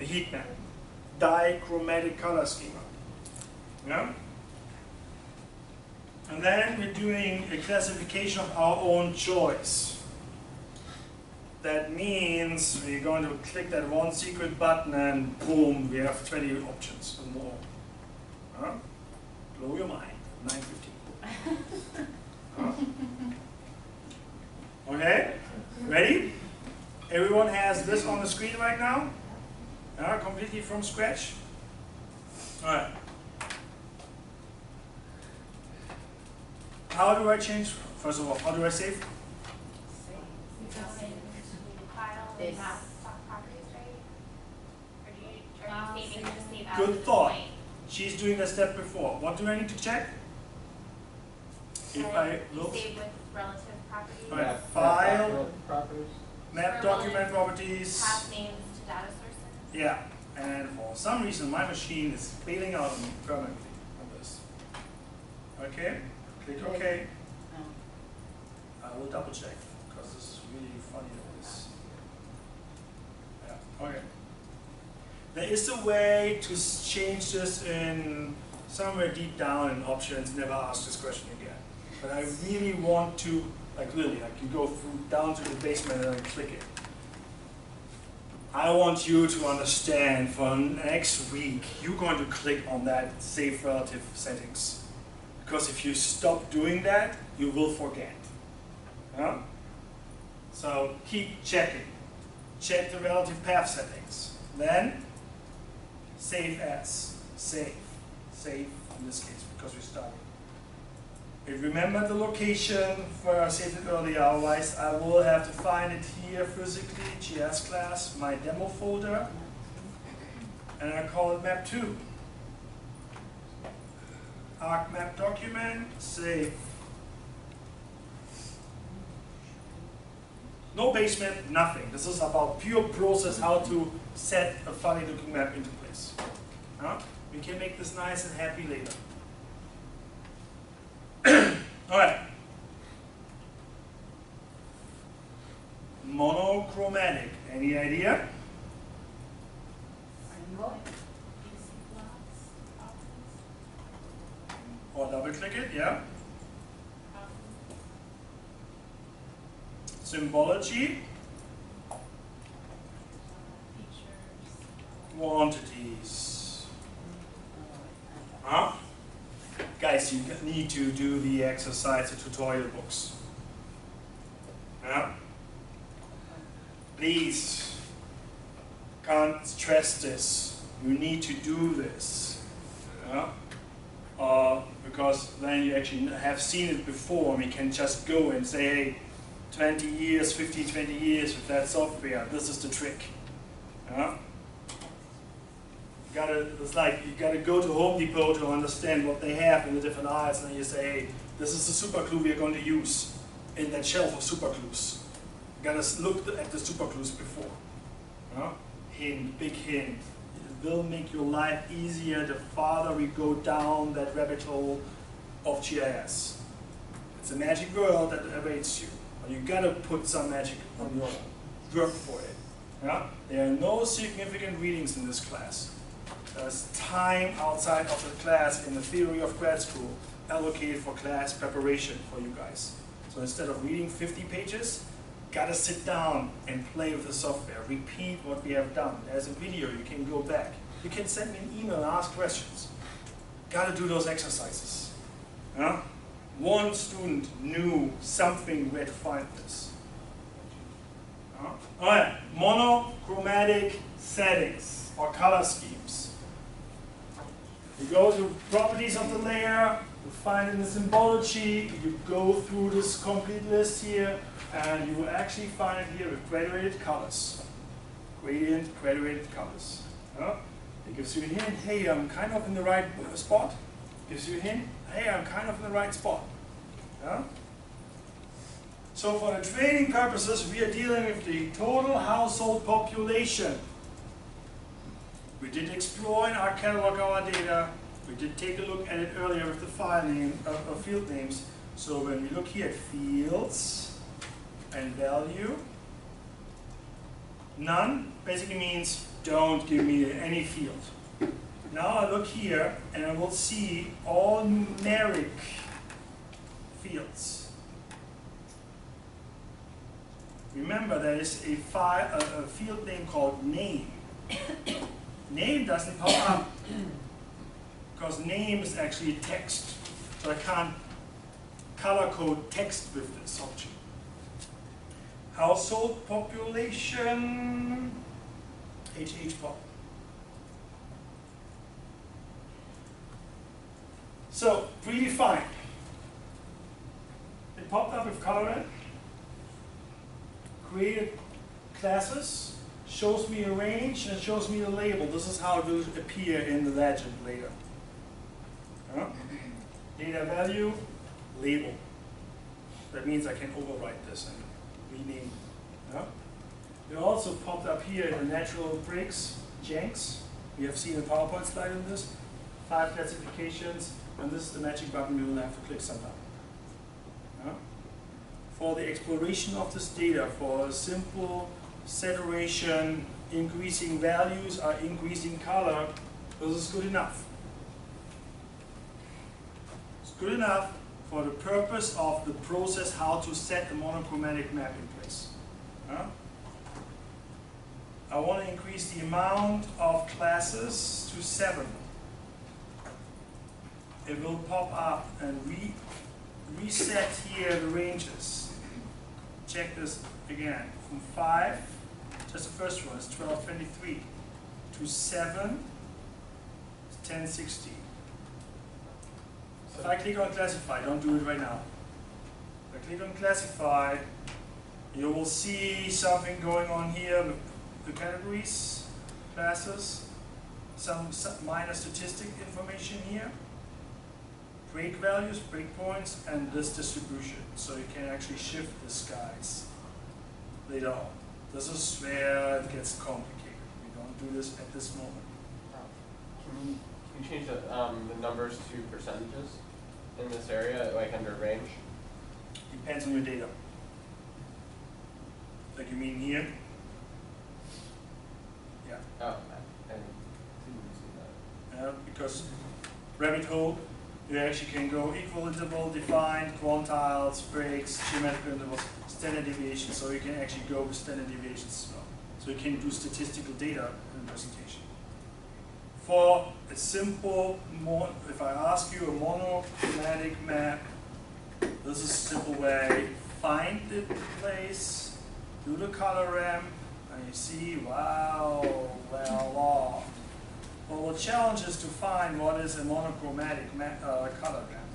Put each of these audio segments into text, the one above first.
a heat map, dichromatic color schema. Yeah? And then we're doing a classification of our own choice. That means we're going to click that one secret button and boom, we have 20 options and more. Huh? Blow your mind, 9:15. Huh? Okay, ready? Everyone has this on the screen right now? Completely from scratch? All right. How do I change? First of all, how do I save? Good thought. She's doing a step before. What do I need to check? If I look. Save with relative properties. Right. File. Map document properties. Path names to data sources. Yeah. And for some reason, my machine is bailing out on me permanently on this. Okay. Click OK. I will double check because this is really funny like this. Yeah. Okay. There is a way to change this in somewhere deep down in options. Never ask this question again. But I really want to, like really, like you go through down to the basement and then click it. I want you to understand for next week, you're going to click on that save relative settings. Because if you stop doing that, you will forget. Yeah? So keep checking. Check the relative path settings. Then save as. Save. Save in this case because we're starting. Remember the location where I saved it earlier, otherwise I will have to find it here physically, GIS class, my demo folder, and I call it map 2. ArcMap document, save. No basement, nothing. This is about pure process, how to set a funny looking map into place. We can make this nice and happy later. Alright. Monochromatic. Any idea? Or double click it, yeah. Symbology. Quantities. Huh? Guys, you need to do the exercise, the tutorial books. Yeah? Please, can't stress this. You need to do this. Yeah? Because then you actually have seen it before and we can just go and say, hey, 20 years, 15, 20 years with that software, this is the trick. Yeah? It's like you gotta go to Home Depot to understand what they have in the different aisles, and then you say, hey, this is the super glue we are going to use in that shelf of super glues. You gotta look at the super glues before. Hint, big hint. It will make your life easier the farther we go down that rabbit hole of GIS. It's a magic world that awaits you. But you gotta put some magic on your own. Work for it. Yeah? There are no significant readings in this class. There's time outside of the class in the theory of grad school allocated for class preparation for you guys. So instead of reading 50 pages, gotta sit down and play with the software. Repeat what we have done. There's a video, you can go back. You can send me an email and ask questions. Gotta do those exercises. Yeah? One student knew something where to find this. Alright, monochromatic settings or color schemes. You go to properties of the layer, you find in the symbology, you go through this complete list here, and you actually find it here with graduated colors. Gradient, graduated colors. It gives you a hint, hey, I'm kind of in the right spot. Gives you a hint, hey, I'm kind of in the right spot. So for the training purposes, we are dealing with the total household population. We did explore in our catalog our data. We did take a look at it earlier with the file name, field names. So when we look here at fields and value, None basically means don't give me any field. Now I look here and I will see all numeric fields. Remember, there is a field name called name. Name doesn't pop up because name is actually text. So I can't color code text with this option. Household population, HH-pop. So, predefine. It popped up with color in. Created classes, shows me a range, and shows me a label. This is how it will appear in the legend later. Data value, label. That means I can overwrite this and rename. It also popped up here in the natural breaks, Jenks. We have seen a PowerPoint slide on this. 5 classifications, and this is the magic button we will have to click sometime. For the exploration of this data, for a simple saturation, increasing values or increasing color, this is good enough. It's good enough for the purpose of the process how to set a monochromatic map in place. I want to increase the amount of classes to 7. It will pop up and reset here the ranges. Check this again. From 5, just the first one is 1223, to 7, it's 1060. If I click on classify, don't do it right now. If I click on classify, you will see something going on here with the categories, classes, some minor statistic information here, break values, breakpoints, and this distribution. So you can actually shift this, guys, later on. This is where it gets complicated. We don't do this at this moment. Can you change the numbers to percentages in this area, like under range? Depends on your data. Like you mean here? Yeah. Oh, I didn't see that. Because rabbit hole, you actually can go equal interval, defined, quantiles, breaks, geometrical intervals, standard deviations. So you can actually go with standard deviations as well. So you can do statistical data in the presentation. For a simple, if I ask you a monochromatic map, this is a simple way. Find the place, do the color ramp, and you see, wow, well off. Well, the challenge is to find what is a monochromatic color ramp.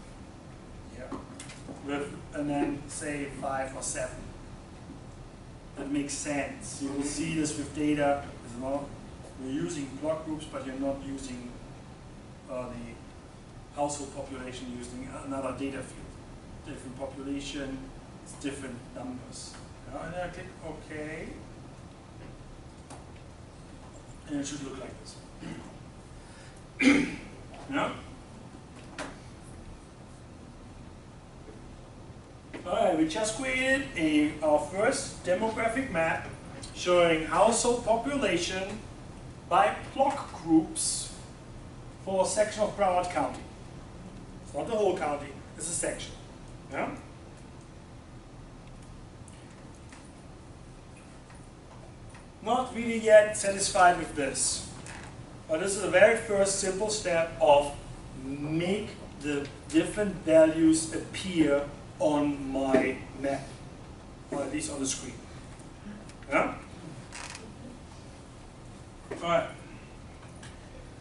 Yeah. And then say 5 or 7. That makes sense. You will see this with data. You're using block groups, but you're not using the household population using another data field. Different population, it's different numbers. And I click OK. And it should look like this. Yeah? Alright, we just created our first demographic map showing household population by block groups for a section of Broward County. It's not the whole county, it's a section. Yeah? Not really yet satisfied with this. But this is the very first simple step of make the different values appear on my map, or at least on the screen. Yeah? Alright.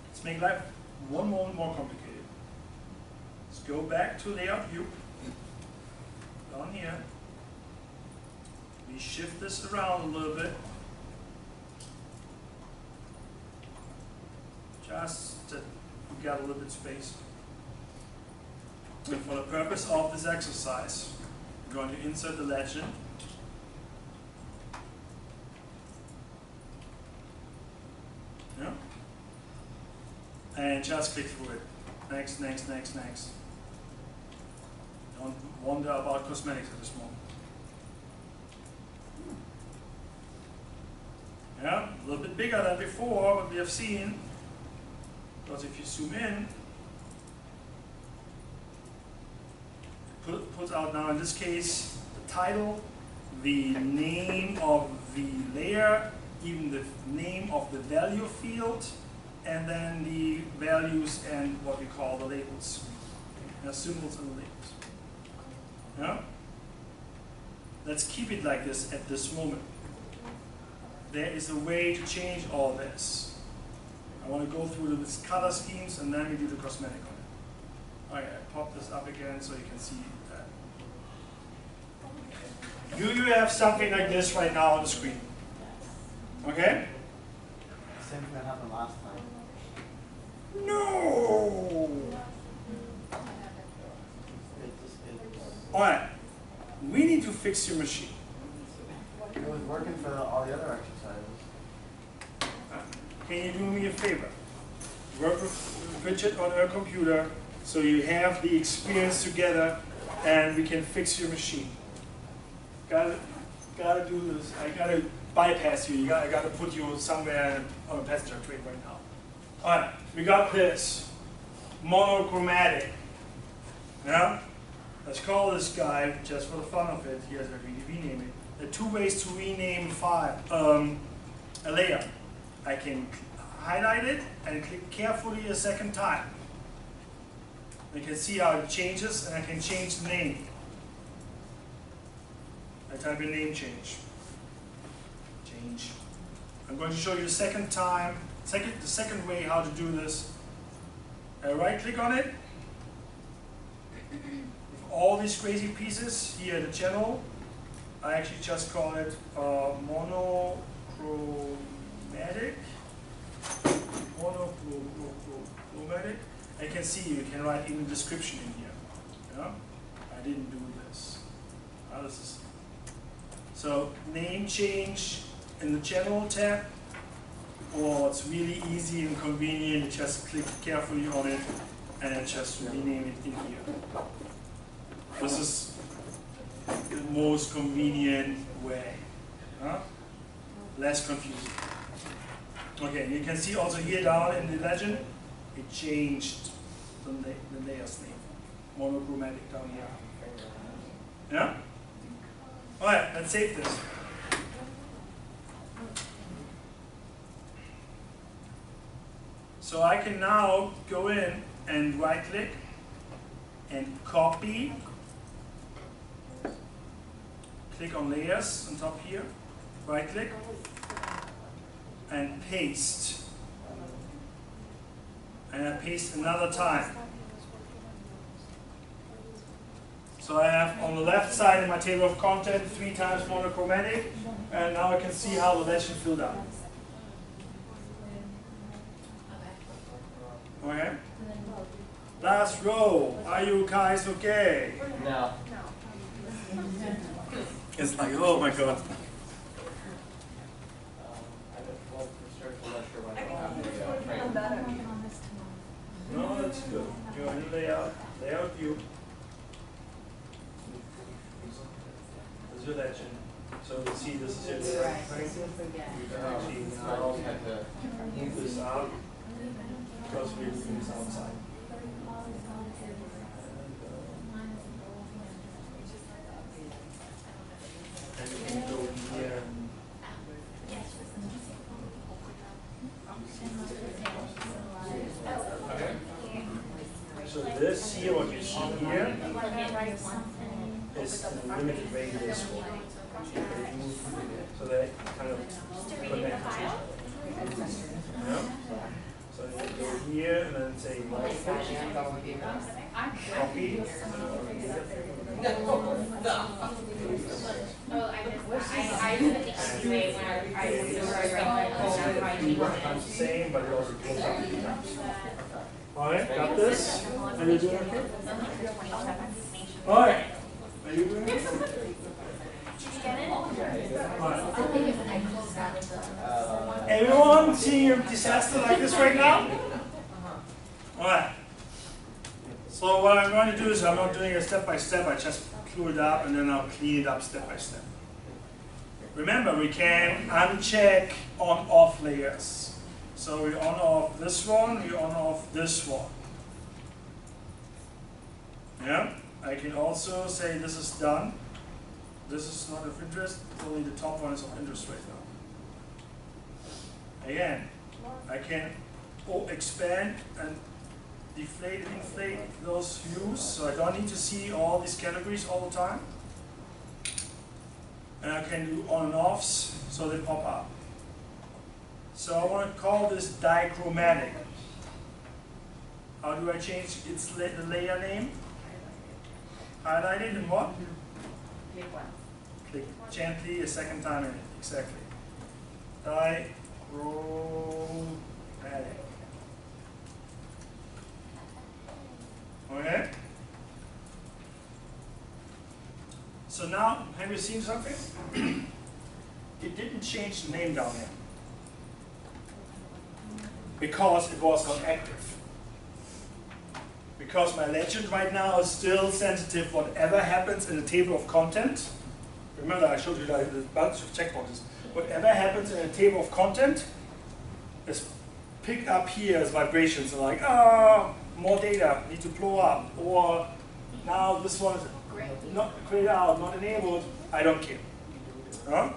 Let's make life one moment more complicated. Let's go back to layout view. Down here. We shift this around a little bit. Just to get a little bit of space. And for the purpose of this exercise, we're going to insert the legend. Yeah. And just click through it. Next, next, next, next. Don't wonder about cosmetics at this moment. bigger than before, but we have seen, because if you zoom in, it puts out now in this case the title, the name of the layer, even the name of the value field, and then the values and what we call the labels. Symbols and labels. Yeah? Let's keep it like this at this moment. There is a way to change all this. I want to go through this color schemes and then we do the cosmetic on it. Okay, I pop this up again so you can see that. Do you have something like this right now on the screen? Okay? Same thing that happened last time. No! Alright, we need to fix your machine. It was working for all the other exercises. Can you do me a favor? Work with Bridget on her computer so you have the experience together and we can fix your machine. Gotta do this. I gotta bypass you. I gotta put you somewhere on a passenger train right now. Alright, we got this. Monochromatic. Yeah? Let's call this guy, just for the fun of it, here's a rename it. There are two ways to rename a layer. I can highlight it and click carefully a second time. You can see how it changes, and I can change the name. I type in name change. Change. I'm going to show you the second time, the second way how to do this. I right click on it. All these crazy pieces here, the channel, I actually just call it monochromatic. Monochromatic. I can see you can write even description in here. Yeah? I didn't do this. This is so name change in the channel tab, or it's really easy and convenient. You just click carefully on it and then just rename it in here. This is the most convenient way. Huh? Less confusing. Okay, you can see also here down in the legend, it changed the layer's name. Monochromatic down here. Yeah? Alright, let's save this. So I can now go in and right click and copy. Click on layers on top here, right click, and paste. And I paste another time. So I have on the left side in my table of content 3 times monochromatic, and now I can see how the legend filled out. Okay? Last row. Are you guys okay? No. It's like, oh my god. No, that's good. You're in layout view. This is your legend. So you see this is your layout. You can actually now move this out because we're moving this outside. And you can go here. Okay. So this here, what you see here, is the limited radius for so they kind of connect to each other. Yeah? So you go here and then say copy. Times the same, but it also goes up 3 times. Alright, got this? Are you doing okay? Alright. Are you doing it? Everyone seeing a disaster like this right now? Alright. So what I'm going to do is I'm not doing it step by step, I just glue it up and then I'll clean it up step by step. Remember, we can uncheck on-off layers. So we on-off this one, we on-off this one. Yeah, I can also say this is done. This is not of interest, only the top one is of interest right now. Again, I can expand and deflate, inflate those views, so I don't need to see all these categories all the time. And I can do on and offs, so they pop up. So I want to call this dichromatic. How do I change the layer name? Highlight it and what? Click once. Click gently a second time in it, exactly. Dichromatic. Okay? So now, have you seen something? It didn't change the name down there. Because it was not active. Because my legend right now is still sensitive whatever happens in the table of content. Remember I showed you like a bunch of checkboxes. Whatever happens in a table of content is picked up here as vibrations. And like, more data, need to blow up. Or now this one is not grayed out, not enabled. I don't care. Huh?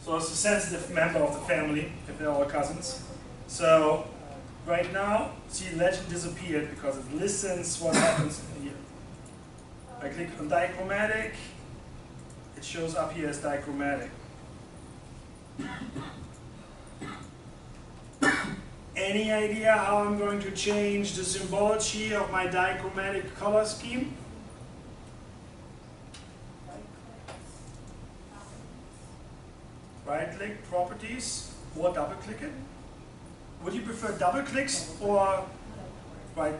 So it's a sensitive member of the family, if they're all cousins. So right now, see, legend disappeared because it listens what happens in here. I click on dichromatic, it shows up here as dichromatic. Any idea how I'm going to change the symbology of my dichromatic color scheme? Right click, properties, or double click it? Would you prefer double clicks or right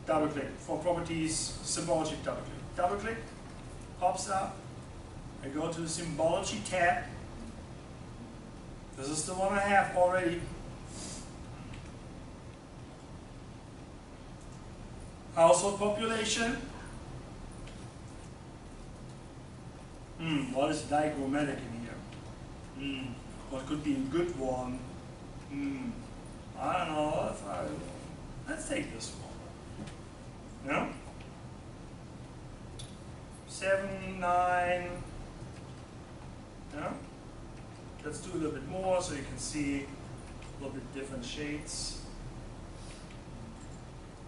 double click for properties, symbology double click? Double click, pops up, I go to the symbology tab. This is the one I have already. Household population. What is dichromatic in here? What could be a good one? I don't know. Let's take this one. Yeah? 7, 9. Yeah? Let's do a little bit more so you can see a little bit different shades.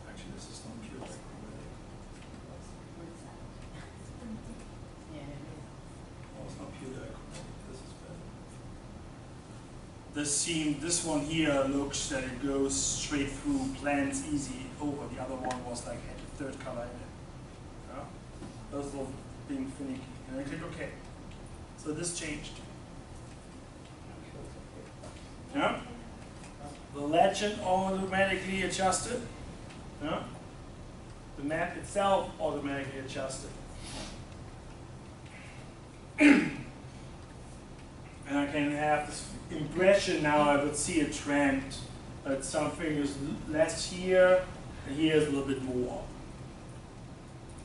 Actually, this is not pure dichromatic. Oh, it's not pure dichromatic. This is better. This one here looks that it goes straight through, blends easy over. The other one was like had a third color in it. Yeah? Those were being finicky. And I click OK. So this changed. Yeah? The legend automatically adjusted. Yeah? The map itself automatically adjusted. And I can have this impression now, I would see a trend that something is less here, and here is a little bit more.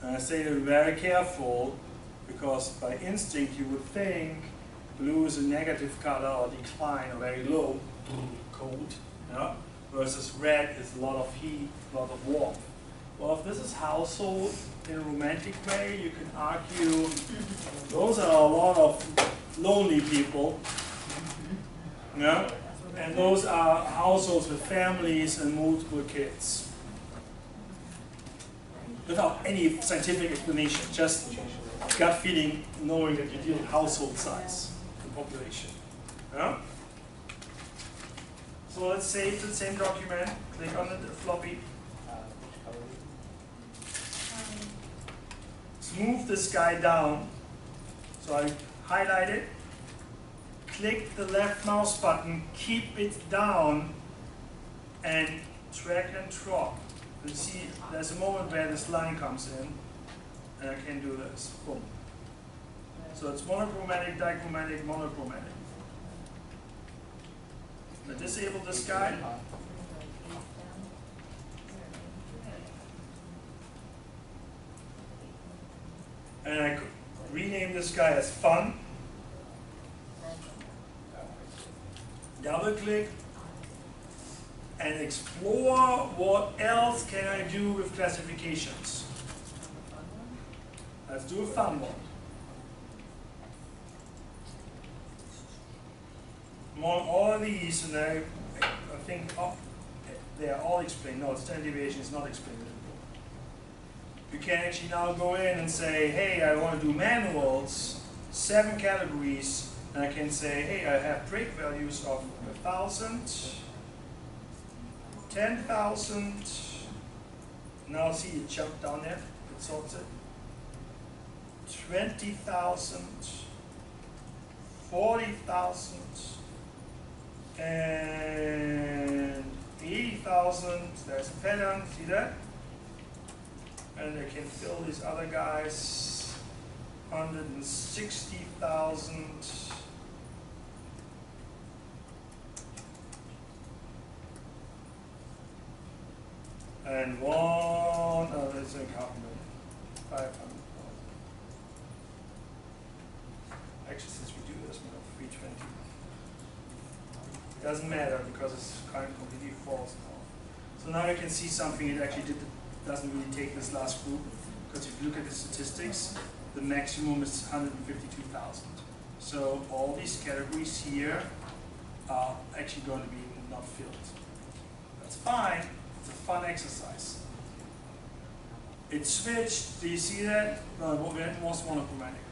And I say to be very careful, because by instinct you would think blue is a negative color or decline or very low, cold, yeah? Versus red is a lot of heat, a lot of warmth. Well, if this is household in a romantic way, you can argue those are a lot of lonely people, yeah? And those are households with families and multiple kids. Without any scientific explanation, just gut feeling, knowing that you deal with household size and population. Yeah? So let's save the same document, click on the floppy. Move this guy down. So I highlight it, click the left mouse button, keep it down, and drag and drop. You see, there's a moment where this line comes in, and I can do this. Boom. So it's monochromatic, dichromatic, monochromatic. I disable this guy. And I rename this guy as fun. double click, and explore what else can I do with classifications. Let's do a fun one. Among all these, and I think they are all explained. No, standard deviation is not explained in the book. You can actually now go in and say, hey, I want to do manuals, 7 categories, and I can say, hey, I have break values of 1,000, 10,000. Now see it jump down there, it sorts it. 20,000, 40,000, and 80,000. There's a pattern, see that? And I can fill these other guys. 160,000. And that's a half million. 500,000. Actually, since we do this, we have 320. It doesn't matter because it's kind of completely false now. So now you can see something it actually doesn't really take this last group, because if you look at the statistics, the maximum is 152,000. So all these categories here are actually going to be not filled. That's fine. It's a fun exercise. It switched. Do you see that? No, it was monochromatic.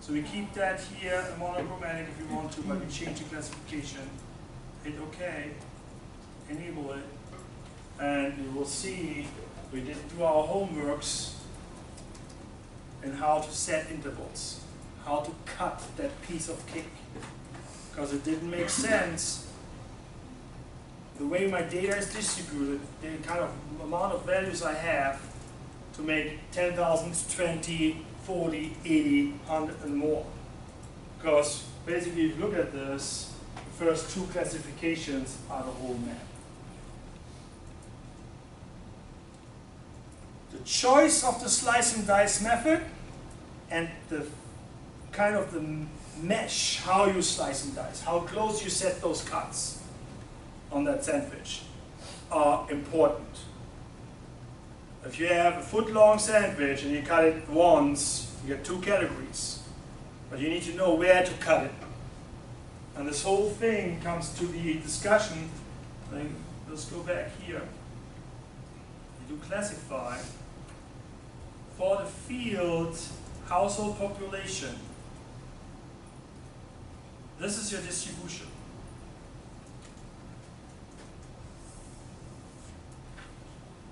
So we keep that here, monochromatic if you want to, but we change the classification. Hit OK, enable it, and you will see we did do our homeworks in how to set intervals, how to cut that piece of cake, because it didn't make sense. The way my data is distributed, the kind of amount of values I have to make 10,000, 20, 40, 80, 100 and more. Because basically if you look at this, the first 2 classifications are the whole map. The choice of the slice and dice method and the kind of the mesh, how you slice and dice, how close you set those cuts on that sandwich are important. If you have a foot-long sandwich and you cut it once, you get 2 categories. But you need to know where to cut it. And this whole thing comes to the discussion. Let's go back here. You do classify for the field household population. This is your distribution.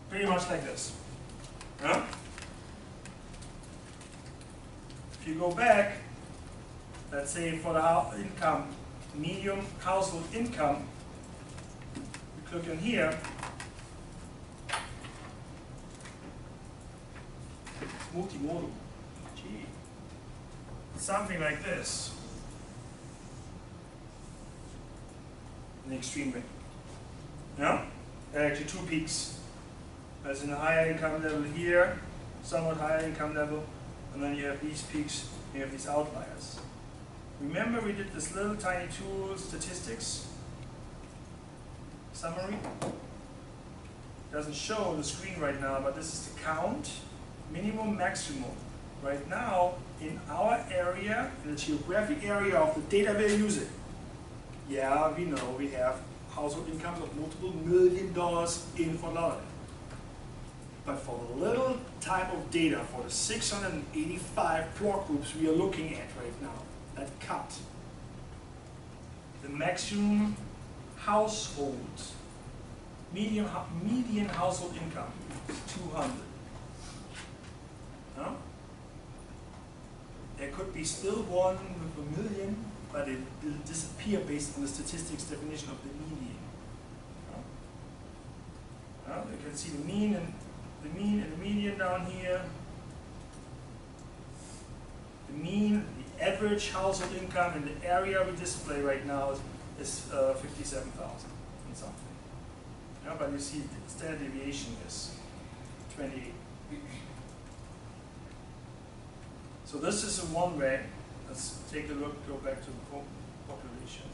Pretty much like this. Huh? If you go back, let's say for the income, medium household income, you click in here, multimodal, gee, something like this, in the extreme way. Yeah? There are actually 2 peaks. There's in a higher income level here, somewhat higher income level, and then you have these peaks, you have these outliers. Remember we did this little tiny tool, statistics, summary? Doesn't show on the screen right now, but this is the count, minimum, maximum. Right now, in our area, in the geographic area of the data we're using, yeah, we know we have household incomes of multiple $1 million in Fort Lauderdale. But for the little type of data, for the 685 plot groups we are looking at right now, that cut, the maximum household, median household income is 200. Huh? There could be still one with 1 million, but it will disappear based on the statistics definition of the median. You can see the mean and the median down here. The mean, the average household income in the area we display right now is 57,000 and something. Yeah, but you see the standard deviation is 28. So this is one way. Let's take a look, go back to the population.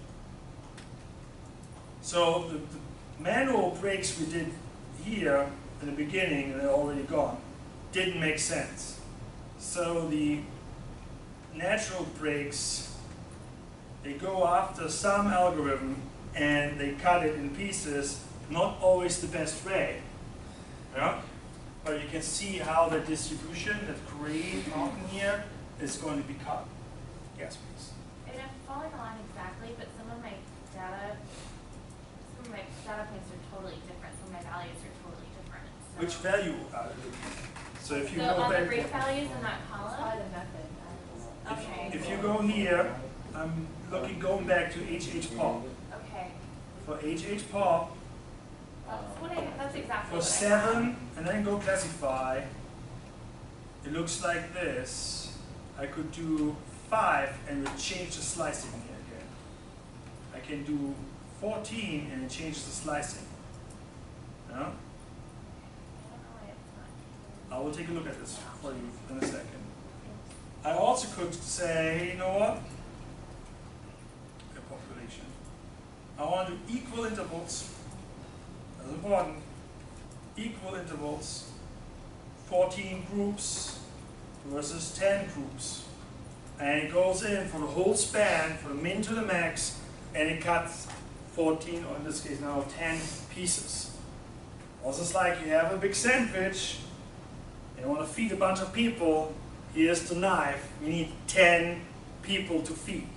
So the manual breaks we did here in the beginning, and they're already gone, didn't make sense. So the natural breaks, they go after some algorithm and they cut it in pieces, not always the best way. Yeah? But you can see how the distribution, that gray mountain here, is going to be cut. Yes, please. I mean, I'm following along exactly, but some of my data points are totally different. Some of my values are totally different. So Which value are you looking at? So if you go all the back, break values in that column? Okay. if you go here, I'm going back to HHPOP. Okay. For HHPOP, That's exactly for what 7, and then go classify, it looks like this. I could do 5 and it change the slicing here again. I can do 14 and it changes the slicing. Yeah? I don't know why it's not. I will take a look at this for you in a second. I also could say, you know what? The population. I want to do equal intervals. That's important. Equal intervals. 14 groups versus 10 groups. And it goes in for the whole span, from the min to the max, and it cuts 14, or in this case now 10 pieces. Also, it's like you have a big sandwich, and you want to feed a bunch of people. Here's the knife. We need 10 people to feed.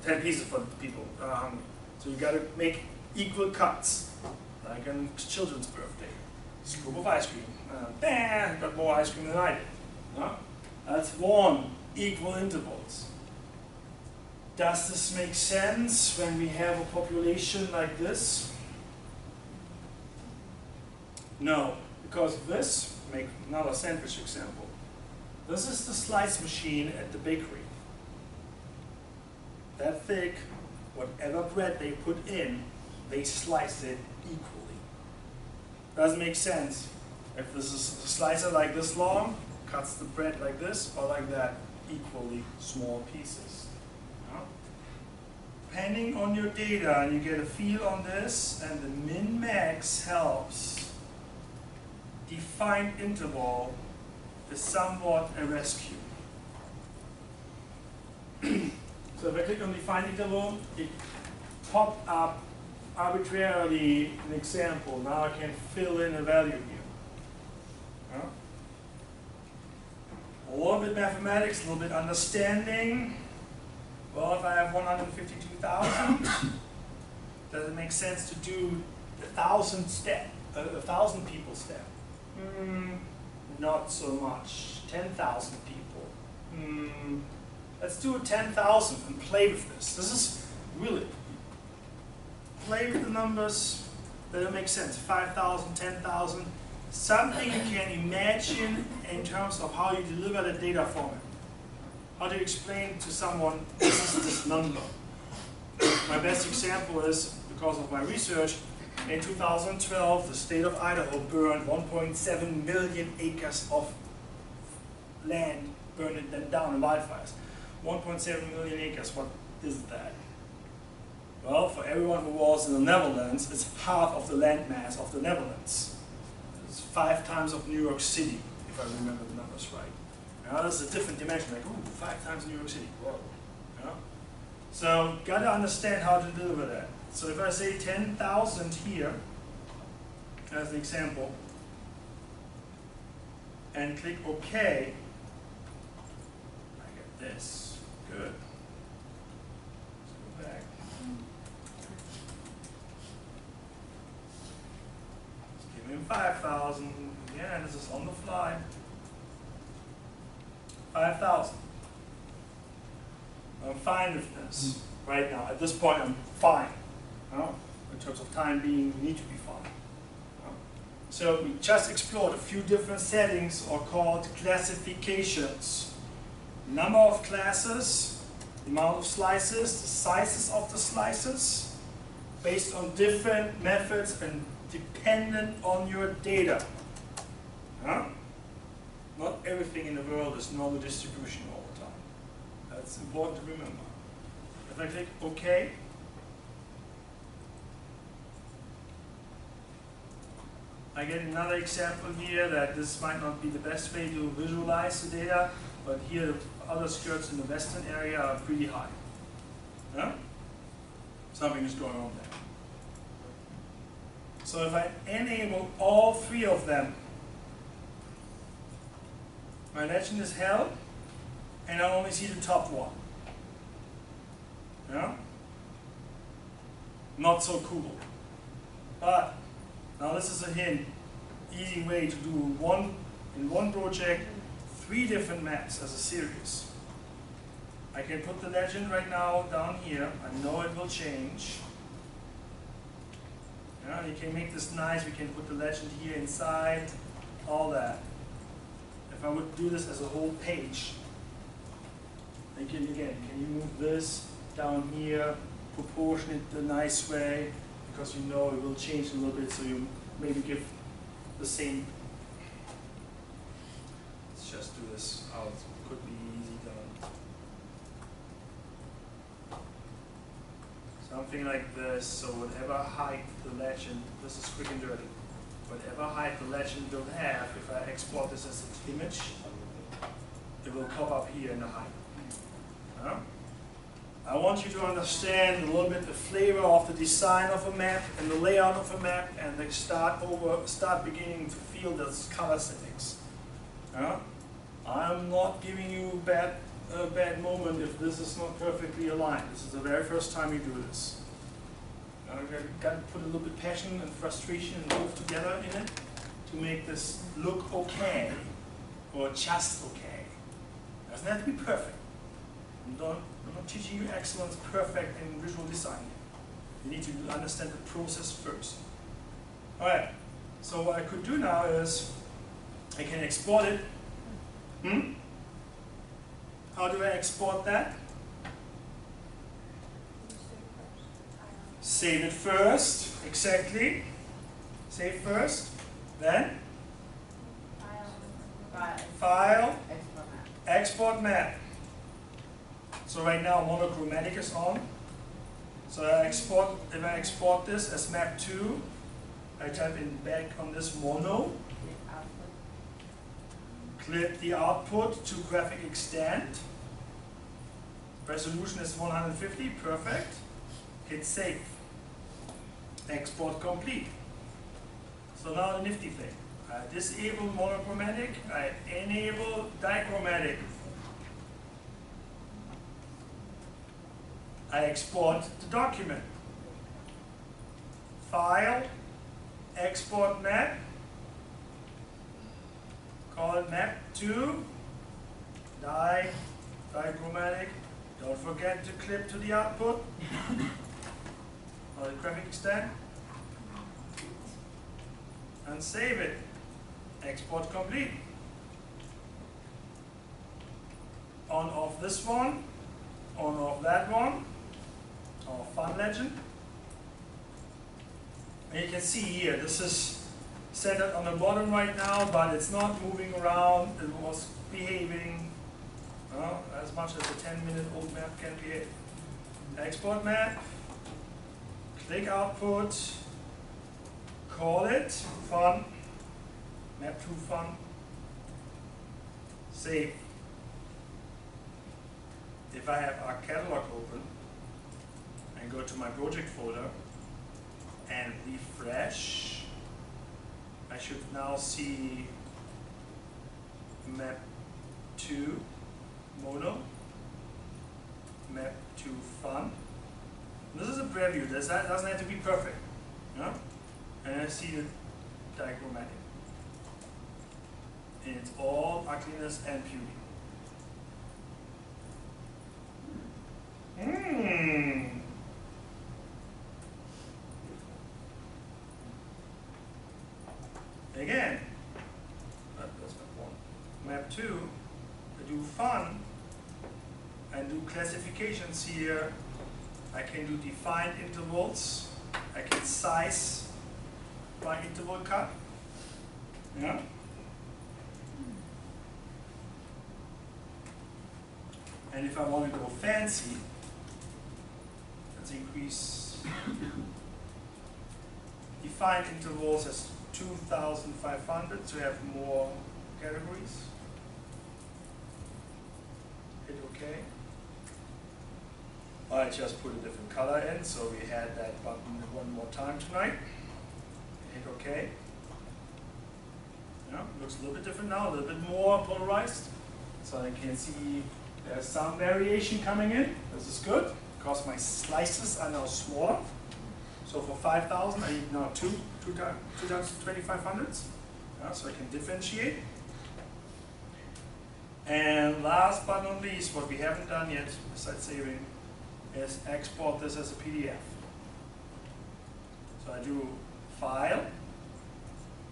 10 pieces for the people that are hungry. So you got to make equal cuts, like on children's birthday. Scoop of ice cream. Bam! Got more ice cream than I did. No? That's one. Equal intervals. Does this make sense when we have a population like this? No, because this, make another sandwich example. This is the slice machine at the bakery. That thick, whatever bread they put in, they slice it equally. Doesn't make sense. If this is a slicer like this long, cuts the bread like this, or like that, equally small pieces. Yeah? Depending on your data, and you get a feel on this, and the min-max helps. Defined interval is somewhat a rescue. So if I click on defined interval, it popped up arbitrarily an example. Now I can fill in a value here. Yeah? A little bit mathematics, a little bit understanding. Well, if I have 152,000, does it make sense to do 1,000 people step? Not so much. 10,000 people. Let's do 10,000 and play with this. This is really, play with the numbers that make sense. 5,000, 10,000. Something you can imagine in terms of how you deliver the data format. How do you explain to someone, this is this number? My best example is, because of my research, in 2012, the state of Idaho burned 1.7 million acres of land, burned them down in wildfires. 1.7 million acres, what is that? Well, for everyone who was in the Netherlands, it's half of the land mass of the Netherlands. It's 5 times of New York City, if I remember the numbers right. Now, this is a different dimension, like, ooh, 5 times New York City, whoa. You know? So, gotta understand how to deliver that. So if I say 10,000 here, as an example, and click OK, I get this. Good. Let's go back. Let's give him 5,000. Yeah, this is on the fly. 5,000. I'm fine with this right now. At this point, I'm fine. In terms of time being, we need to be fine. So we just explored a few different settings, or called classifications. Number of classes, the amount of slices, the sizes of the slices, based on different methods and dependent on your data. Not everything in the world is normal distribution all the time. That's important to remember. If I click OK, I get another example here that this might not be the best way to visualize the data, but here the other skirts in the western area are pretty high. Yeah? Something is going on there. So if I enable all three of them, my legend is held, and I only see the top one. Yeah? Not so cool. But now this is a hint, easy way to do in one project, 3 different maps as a series. I can put the legend right now down here. I know it will change. Yeah, you can make this nice. We can put the legend here inside, all that. If I would do this as a whole page, I can you move this down here, proportion it the nice way, because you know it will change a little bit, so you maybe give the same. Let's just do this how it could be easy done. Something like this, so whatever height the legend, this is quick and dirty, whatever height the legend will have, if I export this as an image, it will pop up here in the height. Yeah? I want you to understand a little bit the flavor of the design of a map and the layout of a map, and they start beginning to feel those color settings. Yeah? I'm not giving you a bad moment if this is not perfectly aligned. This is the very first time you do this. You've got to put a little bit of passion and frustration and both together in it to make this look okay, or just okay. It doesn't have to be perfect. I'm not teaching you excellence perfect in visual design. You need to understand the process first. Alright, so what I could do now is I can export it. How do I export that? Save it first, exactly. Save first, then File, Export Map. So right now monochromatic is on. So if I export this as map 2, I type in back on this mono, clip the output to graphic extent. Resolution is 150, perfect. Hit save. Export complete. So now the nifty thing. I disable monochromatic, I enable dichromatic. I export the document. File, Export Map, call it map 2, dichromatic. Don't forget to clip to the output, or the graphic extent, and save it. Export complete. On off this one, on off that one, our fun legend. And you can see here, this is centered on the bottom right now, but it's not moving around. It was behaving as much as a 10-minute-old map can behave. Export map, click output, call it fun, map 2 fun, save. If I have our catalog open and go to my project folder and refresh, I should now see map 2 mono, map 2 fun. This is a preview. This doesn't have to be perfect. Yeah? And I see the dichromatic. And it's all ugliness and beauty. Again, that's map 1. Map 2, I do fun and do classifications here. I can do defined intervals. I can size my interval cut. Yeah. And if I want to go fancy, let's increase defined intervals as 2,500 to have more categories. Hit OK. I just put a different color in, so we had that button one more time tonight. Hit OK. Yeah, looks a little bit different now, a little bit more polarized. So I can see there's some variation coming in. This is good, because my slices are now smaller. So for 5,000, I need now two times 2,500s. Yeah, so I can differentiate. And last but not least, what we haven't done yet, besides saving, is export this as a PDF. So I do File,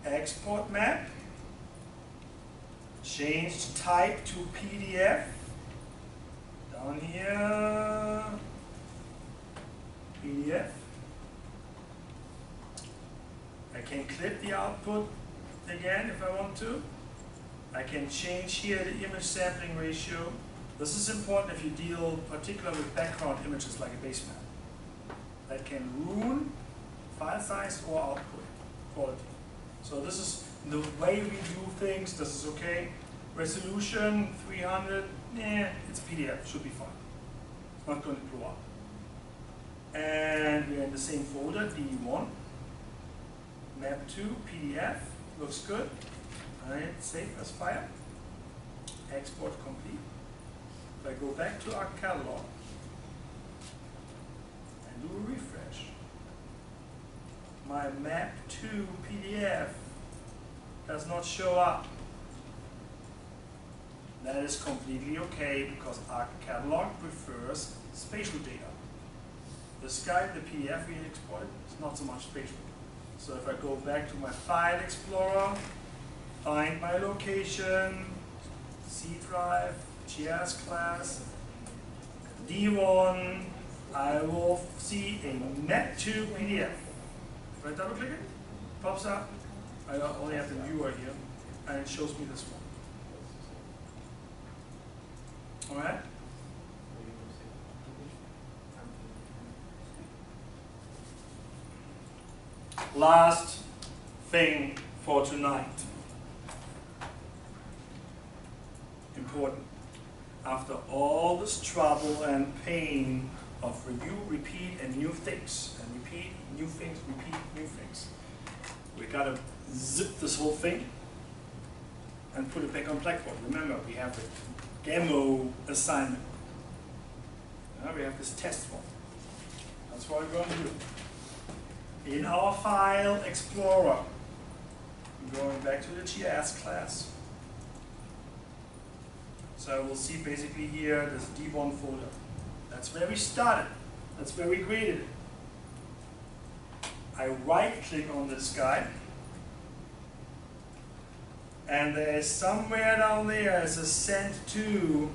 Export Map, change type to PDF. Down here, PDF. I can clip the output again if I want to. I can change here the image sampling ratio. This is important if you deal particularly with background images like a base map. That can ruin file size or output quality. So this is the way we do things. This is okay. Resolution 300, it's PDF, should be fine. It's not going to blow up. And we're in the same folder, D1. Map 2, PDF, looks good. Alright, save as file. Export complete. If I go back to our catalog and do a refresh, my map 2 PDF does not show up. That is completely okay because our catalog prefers spatial data. This guy, the PDF we exported, is not so much spatial. So if I go back to my File Explorer, find my location, C drive, GIS class, D1, I will see a map2 PDF. If I double click it, pops up. I only have the viewer here, and it shows me this one. Alright? Last thing for tonight. Important. After all this trouble and pain of review, repeat, and new things, and repeat, new things, repeat, new things, we gotta zip this whole thing and put it back on Blackboard. Remember, we have the demo assignment. We have this test form. That's what we're going to do. In our File Explorer, I'm going back to the GIS class. So we'll see basically here this D1 folder. That's where we started. That's where we created it. I right-click on this guy. And there's somewhere down there is a send to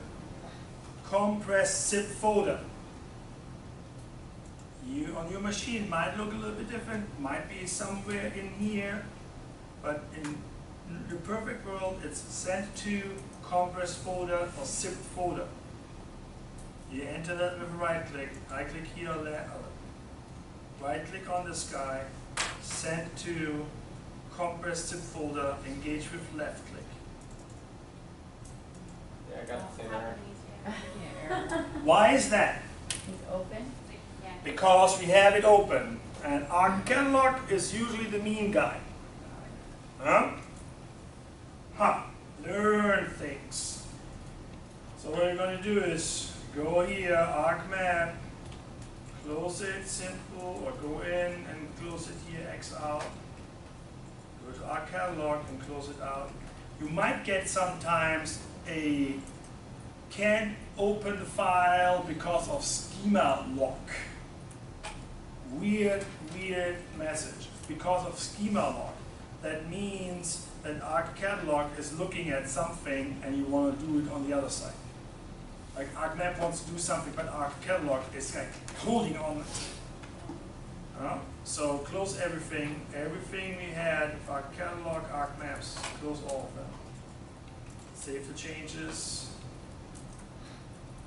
compressed zip folder. You on your machine might look a little bit different, might be somewhere in here, but in the perfect world it's sent to compressed folder or zip folder. You enter that with a right click. I click here or there. Right click on this guy, send to compressed zip folder, engage with left click. Yeah, I got the same error. Why is that? It's open. Because we have it open, and our catalog is usually the mean guy. Huh? Huh. Learn things. So what we're going to do is go here, ArcMap, close it, simple, or go in and close it here, X out. Go to our catalog and close it out. You might get sometimes a can't open the file because of schema lock. Weird message. Because of schema lock. That means that our catalog is looking at something and you want to do it on the other side. Like ArcMap wants to do something, but our catalog is like holding on it. So close everything. Everything we had, our catalog, ArcMaps, close all of them. Save the changes.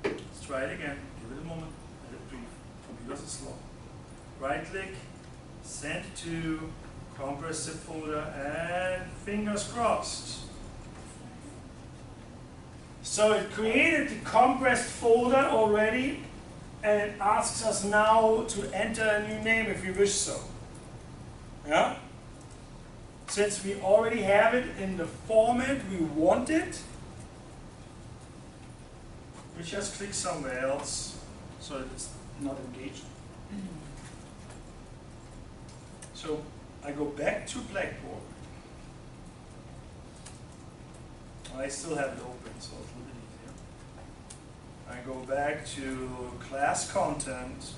Let's try it again. Give it a moment. Let it breathe. Computers are slow. Right click, send to compress zip folder, and fingers crossed. So it created the compressed folder already, and it asks us now to enter a new name if we wish so. Yeah? Since we already have it in the format we want it, we just click somewhere else so it's not engaged. So I go back to Blackboard. I still have it open, so it's a little bit easier. I go back to class content,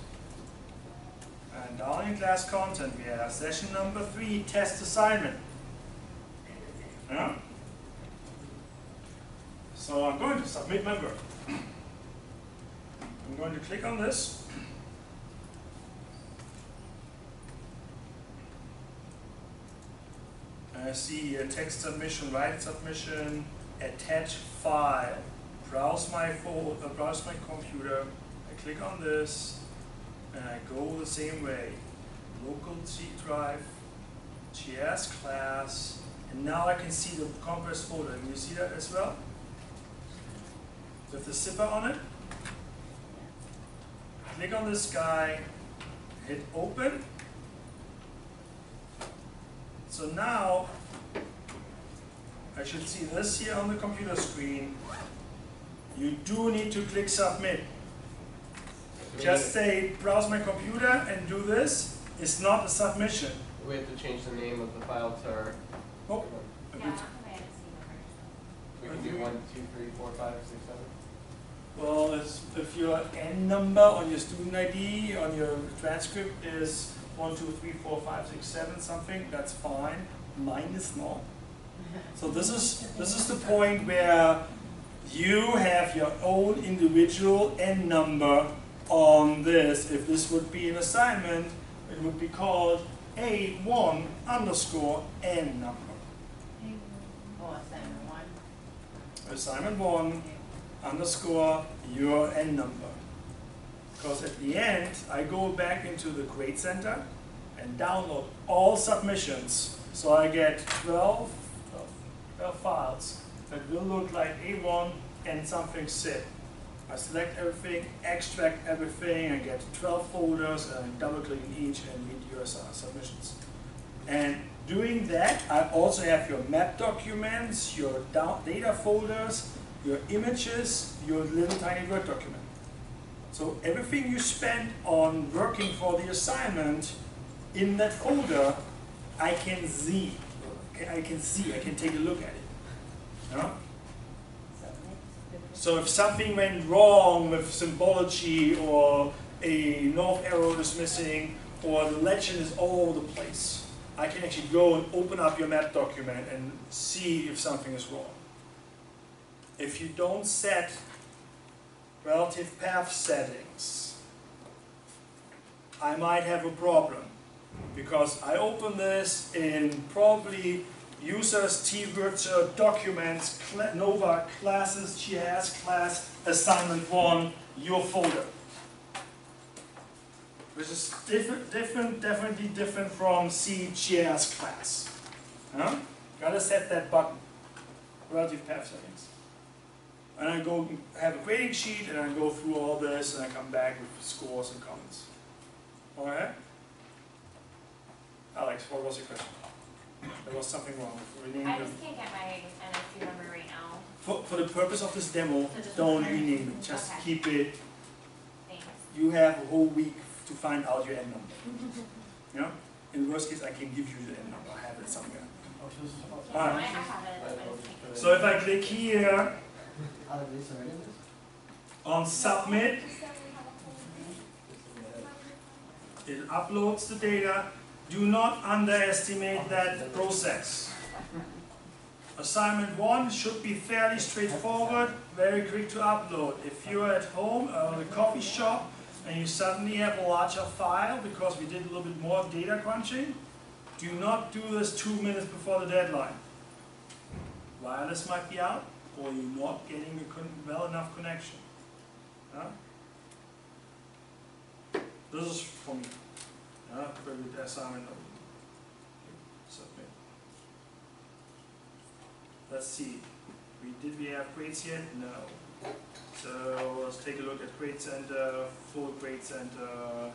and down in class content we have session number 3, test assignment. Yeah? So I'm going to submit my work. I'm going to click on this. I see here text submission, write submission, attach file, browse my folder, browse my computer. I click on this and I go the same way. Local C drive, GIS class, and now I can see the compressed folder. Can you see that as well? With the zipper on it. Click on this guy, hit open. So now I should see this here on the computer screen. You do need to click submit. Just say browse my computer and do this. It's not a submission. We have to change the name of the file to our. Oh. Yeah, I haven't seen We can do 1, 2, 3, 4, 5, 6, 7. Well, if your N number on your student ID on your transcript is 1, 2, 3, 4, 5, 6, 7 something, that's fine. Mine is not. So this is the point where you have your own individual N number on this. If this would be an assignment, it would be called A1 underscore N number. Oh, assignment 1. Assignment 1 underscore your N number. Because at the end, I go back into the Grade Center and download all submissions. So I get 12 files that will look like A1 and something zip. I select everything, extract everything, and get 12 folders, and double click in each and read your submissions. And doing that, I also have your map documents, your data folders, your images, your little tiny Word document. So everything you spend on working for the assignment in that folder, I can see. I can take a look at it. Yeah? So if something went wrong with Symbology, or a north arrow is missing, or the legend is all over the place, I can actually go and open up your map document and see if something is wrong. If you don't set relative path settings, I might have a problem, because I open this in probably users, T-Wurzer, documents, Nova, classes, GIS class, assignment 1, your folder. Which is definitely different from C GIS class. Huh? Gotta set that button, relative path settings. And I go have a grading sheet, and I go through all this, and I come back with scores and comments. Alright? Alex, what was your question? There was something wrong with renaming I them. just can't get my NFC number right now. For the purpose of this demo, So just don't return it? rename it. Just Okay. keep it. Thanks. You have a whole week to find out your N number. You know? In the worst case, I can give you the N number. I have it somewhere. Yeah, Alright. I have it. I just can't get it. So if I click here this already? on submit, it uploads the data. Do not underestimate that process. Assignment 1 should be fairly straightforward, very quick to upload. If you're at home or at a coffee shop and you suddenly have a larger file because we did a little bit more data crunching, do not do this 2 minutes before the deadline. Wireless might be out, or you're not getting a well enough connection. Huh? This is for me. For the assignment. let's see. Did we have grades yet? No. So let's take a look at grade center, full grade center.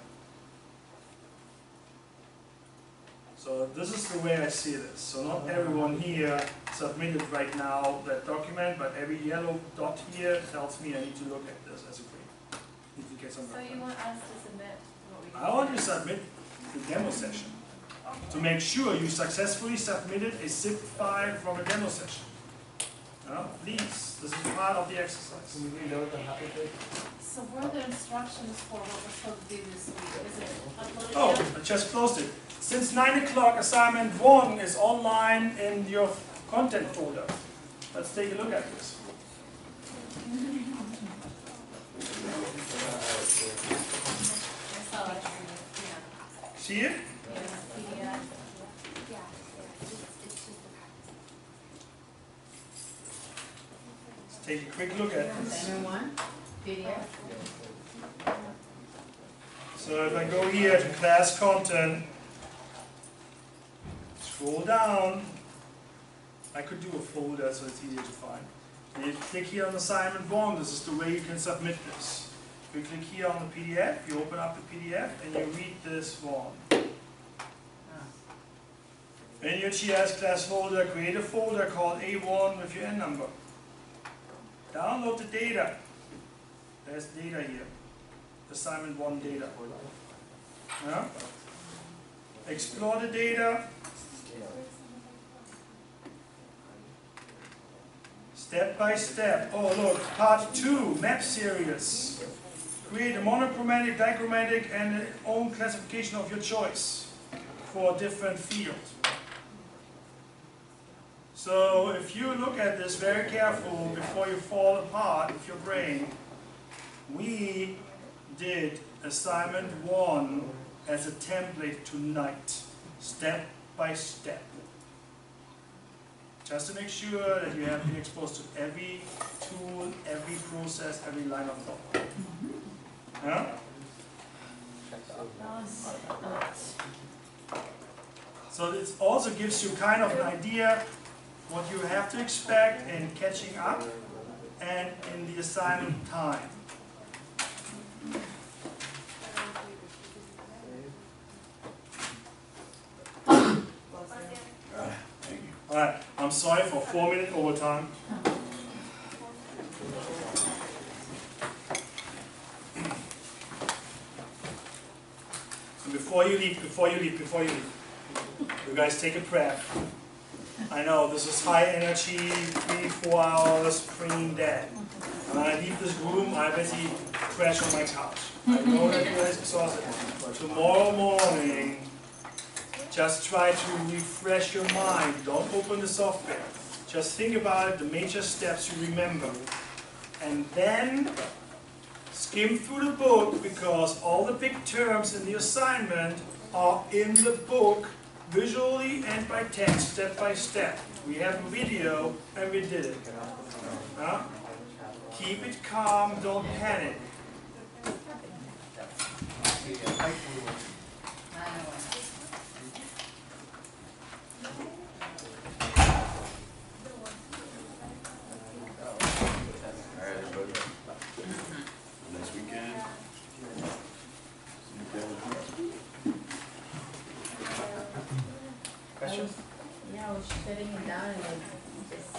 So this is the way I see this. So not everyone here submitted right now that document, but every yellow dot here tells me I need to look at this as a grade. Need to get some So you background. want us to submit what we. I want you to submit the demo session to make sure you successfully submitted a zip file from a demo session. Please, this is part of the exercise. Can we reload the happy page? So what are the instructions for what we're supposed to do this week? Is it uploaded? Oh, I just closed it. Since 9 o'clock, assignment 1 is online in your content folder. Let's take a look at this. I saw it. Yeah. See it? Yes, PDF. Let's take a quick look at this. Assignment 1, PDF. So if I go here to class content, scroll down, I could do a folder so it's easier to find. And you click here on assignment 1, this is the way you can submit this. You click here on the PDF, you open up the PDF and you read this one. In your GIS class folder, create a folder called A1 with your N number. Download the data. There's data here. Assignment 1 data. Yeah? Explore the data. Step by step. Oh look, part 2, map series. Create a monochromatic, dichromatic, and an own classification of your choice for a different field. So if you look at this very careful before you fall apart with your brain, we did assignment 1 as a template tonight, step by step. Just to make sure that you have been exposed to every tool, every process, every line of thought. Yeah? So this also gives you kind of an idea what you have to expect in catching up and in the assignment time. Alright, I'm sorry for 4-minute overtime. And before you leave, you guys take a breath. I know this is high energy, 3-4 hours, brain dead. When I leave this room, I basically crash on my couch. I know that you guys are exhausted. Tomorrow morning, just try to refresh your mind. Don't open the software. Just think about it, the major steps you remember. And then skim through the book, because all the big terms in the assignment are in the book, visually and by text, step by step. We have a video and we did it. Keep it calm, don't panic. Next weekend. Questions? Yeah, I was shutting it down and it just